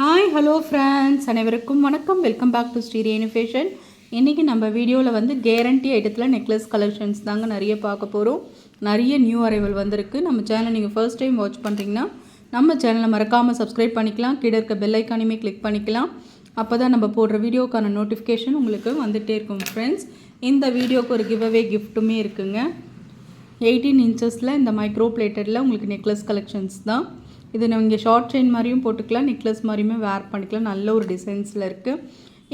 Hi hello friends, அனைவருக்கும் வணக்கம். Welcome back to Srirenu fashion. இன்றைக்கி நம்ம வீடியோவில் வந்து கேரண்டி ஐட்டத்தில் நெக்லஸ் கலெக்ஷன்ஸ் தாங்க நிறைய பார்க்க போகிறோம். நிறைய நியூ அரைவல் வந்திருக்கு. நம்ம சேனல் நீங்கள் ஃபர்ஸ்ட் டைம் வாட்ச் பண்ணுறீங்கன்னா நம்ம சேனலை மறக்காமல் சப்ஸ்கிரைப் பண்ணிக்கலாம். கீழே இருக்க பெல் ஐக்கானையுமே கிளிக் பண்ணிக்கலாம். அப்போ தான் நம்ம போடுற வீடியோக்கான நோட்டிஃபிகேஷன் உங்களுக்கு வந்துகிட்டே இருக்கும். ஃப்ரெண்ட்ஸ், இந்த வீடியோக்கு ஒரு கிவ்அவே கிஃப்ட்டுமே இருக்குங்க. 18 இன்ச்சஸில் இந்த மைக்ரோ பிளேட்டடில் உங்களுக்கு நெக்லஸ் கலெக்ஷன்ஸ் தான். இது நீங்கள் ஷார்ட் செயின் மாதிரியும் போட்டுக்கலாம், நெக்லஸ் மாதிரியுமே வேர் பண்ணிக்கலாம். நல்ல ஒரு டிசைன்ஸில் இருக்குது.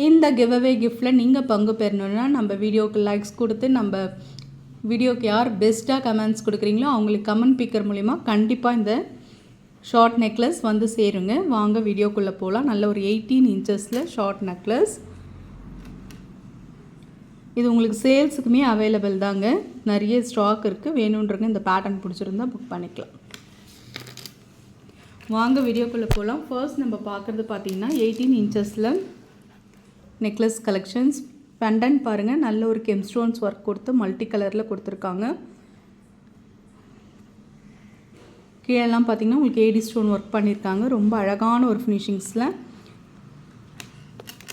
இந்த கிவ்அவே கிஃப்ட்டில் நீங்கள் பங்கு பெறணுன்னா நம்ம வீடியோக்கு லைக்ஸ் கொடுத்து நம்ம வீடியோக்கு யார் பெஸ்ட்டாக கமெண்ட்ஸ் கொடுக்குறீங்களோ அவங்களுக்கு கமெண்ட் பிக்கர் மூலிமா கண்டிப்பாக இந்த ஷார்ட் நெக்லஸ் வந்து சேருங்க. வாங்க வீடியோக்குள்ளே போகலாம். நல்ல ஒரு 18 இன்ச்சஸில் ஷார்ட் நெக்லஸ். இது உங்களுக்கு சேல்ஸுக்குமே அவைலபிள் தாங்க. நிறைய ஸ்டாக் இருக்குது. வேணுன்றவங்க இந்த பேட்டர்ன் பிடிச்சிருந்தா புக் பண்ணிக்கலாம். வாங்க வீடியோக்குள்ளே போகலாம். ஃபர்ஸ்ட் நம்ம பார்க்குறது பார்த்திங்கன்னா 18 இன்ச்சஸில் நெக்லஸ் கலெக்ஷன்ஸ். பெண்டன்ட் பாருங்கள், நல்ல ஒரு கெம்ஸ்டோன்ஸ் ஒர்க் கொடுத்து மல்டி கலரில் கொடுத்துருக்காங்க. கீழெல்லாம் பார்த்திங்கன்னா உங்களுக்கு ஏடி ஸ்டோன் ஒர்க் பண்ணியிருக்காங்க. ரொம்ப அழகான ஒரு ஃபினிஷிங்ஸில்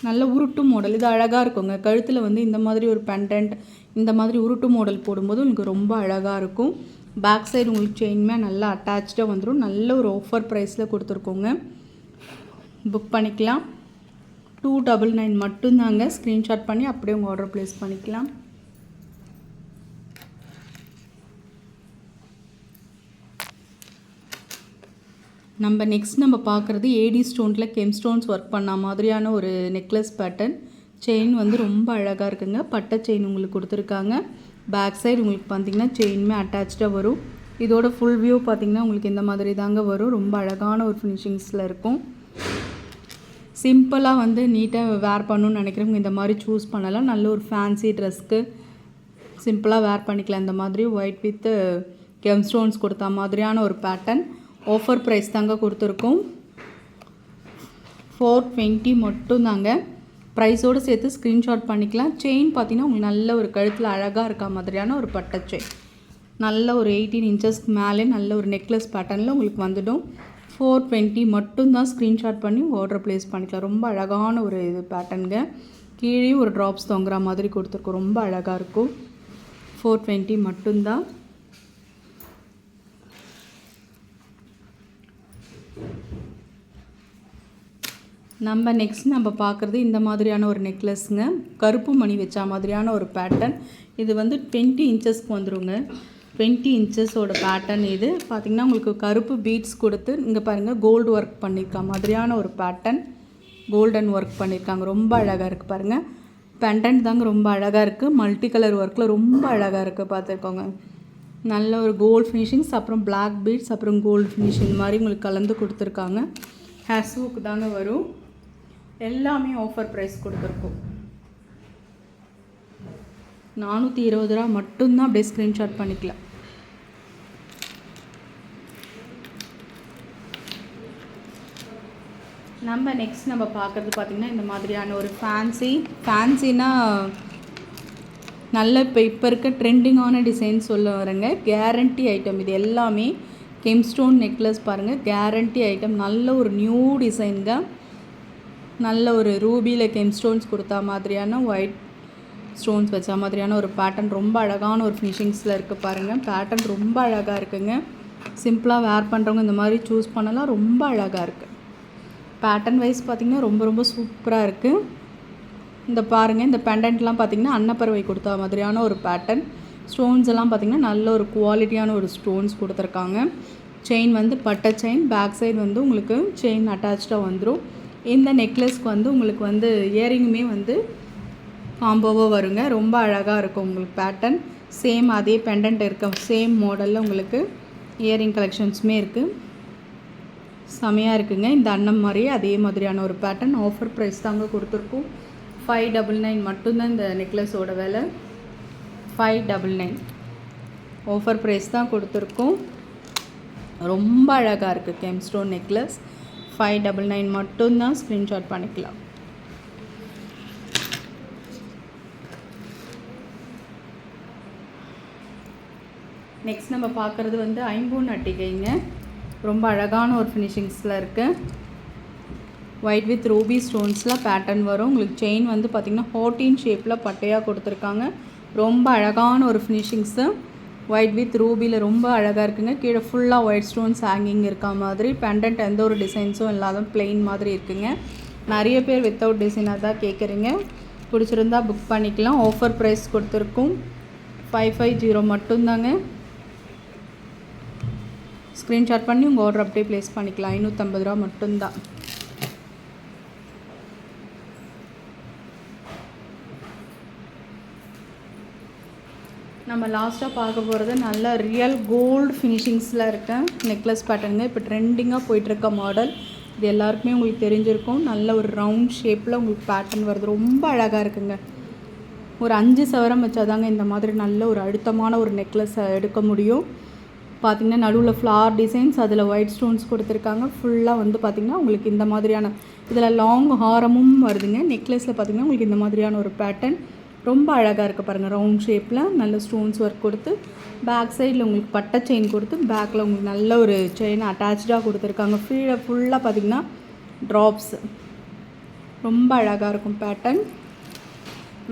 நல்ல உருட்டு மாடல். இது அழகாக இருக்குங்க. கழுத்தில் வந்து இந்த மாதிரி ஒரு பெண்டன்ட், இந்த மாதிரி உருட்டு மாடல் போடும்போது உங்களுக்கு ரொம்ப அழகாக இருக்கும். பேக் சைடு உங்களுக்கு செயின்மே நல்லா அட்டாச்சாக வந்துடும். நல்ல ஒரு ஆஃபர் ப்ரைஸில் கொடுத்துருக்கோங்க. புக் பண்ணிக்கலாம். 299 மட்டும்தாங்க. ஸ்க்ரீன்ஷாட் பண்ணி அப்படியே உங்கள் ஆர்டர் ப்ளேஸ் பண்ணிக்கலாம். நம்ம பார்க்குறது ஏடி ஸ்டோனில் கெம் ஸ்டோன்ஸ் ஒர்க் பண்ண மாதிரியான ஒரு நெக்லஸ் பேட்டர்ன். செயின் வந்து ரொம்ப அழகாக இருக்குங்க. பட்டை செயின் உங்களுக்கு கொடுத்துருக்காங்க. பேக் சைடு உங்களுக்கு பார்த்திங்கன்னா செயின்மே அட்டாச்சாக வரும். இதோட ஃபுல் வியூ பார்த்திங்கன்னா உங்களுக்கு இந்த மாதிரி தாங்க வரும். ரொம்ப அழகான ஒரு ஃபினிஷிங்ஸில் இருக்கும். சிம்பிளாக வந்து நீட்டாக வேர் பண்ணணுன்னு நினைக்கிறவங்க இந்த மாதிரி சூஸ் பண்ணலாம். நல்ல ஒரு ஃபேன்சி ட்ரெஸ்க்கு சிம்பிளாக வேர் பண்ணிக்கலாம். இந்த மாதிரி ஒயிட் வித் கெம் ஸ்டோன்ஸ் கொடுத்தா மாதிரியான ஒரு பேட்டர்ன். ஆஃபர் ப்ரைஸ் தாங்க கொடுத்துருக்கோம். 420 மட்டும்தாங்க. ப்ரைஸோடு சேர்த்து ஸ்க்ரீன்ஷாட் பண்ணிக்கலாம். செயின் பார்த்திங்கன்னா உங்களுக்கு நல்ல ஒரு கழுத்தில் அழகாக இருக்க மாதிரியான ஒரு பட்டை செயின். நல்ல ஒரு 18 இன்ச்சஸ்க்கு மேலே நல்ல ஒரு நெக்லஸ் பேட்டர்னில் உங்களுக்கு வந்துடும். 420 மட்டும்தான். ஸ்க்ரீன்ஷாட் பண்ணி ஆர்டர் ப்ளேஸ் பண்ணிக்கலாம். ரொம்ப அழகான ஒரு இது பேட்டர்னுங்க. கீழே ஒரு ட்ராப்ஸ் தொங்குற மாதிரி கொடுத்துருக்கோம். ரொம்ப அழகாக இருக்கும். 420 மட்டும்தான். நம்ம பார்க்குறது இந்த மாதிரியான ஒரு நெக்லஸ்ங்க. கருப்பு மணி வச்சா மாதிரியான ஒரு பேட்டர்ன். இது வந்து 20 இன்ச்சஸ்க்கு வந்துடுங்க. 20 இன்ச்சஸோட பேட்டர்ன். இது பார்த்திங்கன்னா உங்களுக்கு கருப்பு பீட்ஸ் கொடுத்து இங்கே பாருங்கள் கோல்டு ஒர்க் பண்ணியிருக்க மாதிரியான ஒரு பேட்டர்ன். கோல்டன் ஒர்க் பண்ணியிருக்காங்க. ரொம்ப அழகாக இருக்குது பாருங்கள். பெண்டன்ட் தாங்க ரொம்ப அழகாக இருக்குது. மல்டி கலர் ஒர்க்கில் ரொம்ப அழகாக இருக்குது. பார்த்துருக்கோங்க. நல்ல ஒரு கோல்டு ஃபினிஷிங்ஸ், அப்புறம் பிளாக் பீட்ஸ், அப்புறம் கோல்டு ஃபினிஷிங் மாதிரி உங்களுக்கு கலந்து கொடுத்துருக்காங்க. ஹேர்ஸுக்கு தாங்க வரும். எல்லாமே ஆஃபர் ப்ரைஸ் கொடுத்துருக்கோம். 420 ரூபா மட்டும்தான். அப்படியே ஸ்க்ரீன்ஷாட் பண்ணிக்கலாம். நம்ம பார்க்குறது பார்த்திங்கன்னா இந்த மாதிரியான ஒரு ஃபேன்சினா நல்ல இப்போ இருக்க ட்ரெண்டிங்கான டிசைன் சொல்ல வரேங்க. Guarantee item. இது எல்லாமே கெம்ஸ்டோன் நெக்லஸ் பாருங்கள். Guarantee item. நல்ல ஒரு நியூ டிசைன்ங்க. நல்ல ஒரு ரூபியில் கெம் ஸ்டோன்ஸ் கொடுத்தா மாதிரியான ஒயிட் ஸ்டோன்ஸ் வச்சா மாதிரியான ஒரு பேட்டர்ன். ரொம்ப அழகான ஒரு ஃபினிஷிங்ஸில் இருக்குது பாருங்கள். பேட்டர்ன் ரொம்ப அழகாக இருக்குங்க. சிம்பிளாக வேர் பண்ணுறவங்க இந்த மாதிரி சூஸ் பண்ணலாம். ரொம்ப அழகாக இருக்குது. பேட்டர்ன் வைஸ் பார்த்திங்கன்னா ரொம்ப ரொம்ப சூப்பராக இருக்குது. இந்த பாருங்கள், இந்த பெண்டன்ட்லாம் பார்த்திங்கன்னா அன்னப்பறவை கொடுத்தா மாதிரியான ஒரு பேட்டர்ன். ஸ்டோன்ஸ் எல்லாம் பார்த்திங்கன்னா நல்ல ஒரு குவாலிட்டியான ஒரு ஸ்டோன்ஸ் கொடுத்துருக்காங்க. செயின் வந்து பட்டை செயின். பேக் சைடு வந்து உங்களுக்கு செயின் அட்டாச்சாக வந்துடும். இந்த நெக்லஸ்க்கு வந்து உங்களுக்கு வந்து இயரிங்குமே வந்து காம்போவாக வருங்க. ரொம்ப அழகாக இருக்கும் உங்களுக்கு பேட்டர்ன். சேம் அதே பெண்டன்ட் இருக்க சேம் மாடலில் உங்களுக்கு இயரிங் கலெக்ஷன்ஸுமே இருக்குது. செமையாக இருக்குங்க. இந்த அன்னம் மாதிரியே அதே மாதிரியான ஒரு பேட்டர்ன். ஆஃபர் ப்ரைஸ் தாங்க கொடுத்துருக்கோம். 599 மட்டும்தான் இந்த நெக்லஸோட விலை. 599 ஆஃபர் ப்ரைஸ் தான் கொடுத்துருக்கோம். ரொம்ப அழகாக இருக்குது கெம்ஸ்டோன் நெக்லஸ். 599 மட்டும்தான். ஸ்க்ரீன்ஷாட் பண்ணிக்கலாம். நெக்ஸ்ட் நம்ம பார்க்குறது வந்து ஐம்பூன் அட்டிகைங்க. ரொம்ப அழகான ஒரு ஃபினிஷிங்ஸில் இருக்குது. ஒயிட் வித் ரூபி ஸ்டோன்ஸில் பேட்டர்ன் வரும். உங்களுக்கு செயின் வந்து பார்த்திங்கன்னா 14 ஷேப்பில் பட்டையாக கொடுத்துருக்காங்க. ரொம்ப அழகான ஒரு ஃபினிஷிங்ஸு. ஒயிட் வித் ரூபியில் ரொம்ப அழகாக இருக்குங்க. கீழே ஃபுல்லாக ஒயிட் ஸ்டோன்ஸ் ஹேங்கிங் இருக்கா மாதிரி. பெண்டன்ட் எந்த ஒரு டிசைன்ஸும் இல்லாத பிளெயின் மாதிரி இருக்குங்க. நிறைய பேர் வித்தவுட் டிசைனாக தான் கேட்குறீங்க. பிடிச்சிருந்தா புக் பண்ணிக்கலாம். ஆஃபர் ப்ரைஸ் கொடுத்துருக்கோம் 550 மட்டும்தாங்க. ஸ்க்ரீன்ஷாட் பண்ணி உங்கள் ஆர்டர் அப்படியே ப்ளேஸ் பண்ணிக்கலாம். 550 ரூபா மட்டும்தான். நம்ம லாஸ்ட்டாக பார்க்க போகிறது நல்ல ரியல் கோல்டு ஃபினிஷிங்ஸில் இருக்க நெக்லஸ் பேட்டர்னுங்க. இப்போ ட்ரெண்டிங்காக போயிட்டுருக்க மாடல். இது எல்லாருக்குமே உங்களுக்கு தெரிஞ்சிருக்கும். நல்ல ஒரு ரவுண்ட் ஷேப்பில் உங்களுக்கு பேட்டர்ன் வருது. ரொம்ப அழகாக இருக்குங்க. ஒரு 5 சவரம் வச்சாதாங்க இந்த மாதிரி நல்ல ஒரு அழுத்தமான ஒரு நெக்லஸை எடுக்க முடியும். பார்த்திங்கன்னா நடுவில் ஃப்ளார் டிசைன்ஸ், அதில் ஒயிட் ஸ்டோன்ஸ் கொடுத்துருக்காங்க. ஃபுல்லாக வந்து பார்த்திங்கன்னா உங்களுக்கு இந்த மாதிரியான இதில் லாங் ஹாரமும் வருதுங்க. நெக்லஸில் பார்த்திங்கன்னா உங்களுக்கு இந்த மாதிரியான ஒரு பேட்டர்ன் ரொம்ப அழகாக இருக்குது பாருங்கள். ரவுண்ட் ஷேப்பில் நல்ல ஸ்டோன்ஸ் ஒர்க் கொடுத்து, பேக் சைடில் உங்களுக்கு பட்டை செயின் கொடுத்து, பேக்கில் உங்களுக்கு நல்ல ஒரு செயின் அட்டாச்சாக கொடுத்துருக்காங்க. ஃபுல்லாக பார்த்திங்கன்னா ட்ராப்ஸ் ரொம்ப அழகாக இருக்கும் பேட்டர்ன்.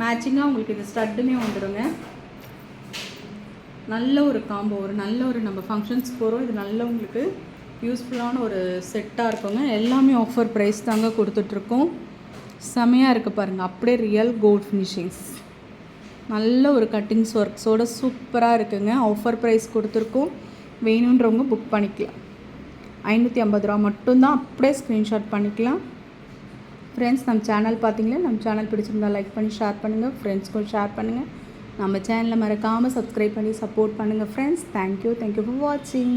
மேட்சிங்காக உங்களுக்கு இது ஸ்டட்டுமே வந்துடுங்க. நல்ல ஒரு காம்போ, ஒரு நல்ல ஒரு நம்ம ஃபங்க்ஷன்ஸ் போகிறோம். இது நல்ல உங்களுக்கு யூஸ்ஃபுல்லான ஒரு செட்டாக இருக்குங்க. எல்லாமே ஆஃபர் ப்ரைஸ் தாங்க கொடுத்துட்ருக்கோம். செமையாக இருக்குது பாருங்கள். அப்படியே ரியல் கோல்ட் ஃபினிஷிங்ஸ், நல்ல ஒரு கட்டிங்ஸ் ஒர்க்ஸோடு சூப்பராக இருக்குங்க. ஆஃபர் ப்ரைஸ் கொடுத்துருக்கோம். வேணுன்றவங்க புக் பண்ணிக்கலாம். 550 ரூபா மட்டும்தான். அப்படியே ஸ்க்ரீன்ஷாட் பண்ணிக்கலாம். ஃப்ரெண்ட்ஸ், நம்ம சேனல் பார்த்தீங்களா? நம்ம சேனல் பிடிச்சிருந்தால் லைக் பண்ணி ஷேர் பண்ணுங்கள். ஃப்ரெண்ட்ஸ்க்கும் ஷேர் பண்ணுங்கள். நம்ம சேனலை மறக்காமல் சப்ஸ்கிரைப் பண்ணி சப்போர்ட் பண்ணுங்கள் ஃப்ரெண்ட்ஸ். தேங்க்யூ ஃபார் வாட்சிங்.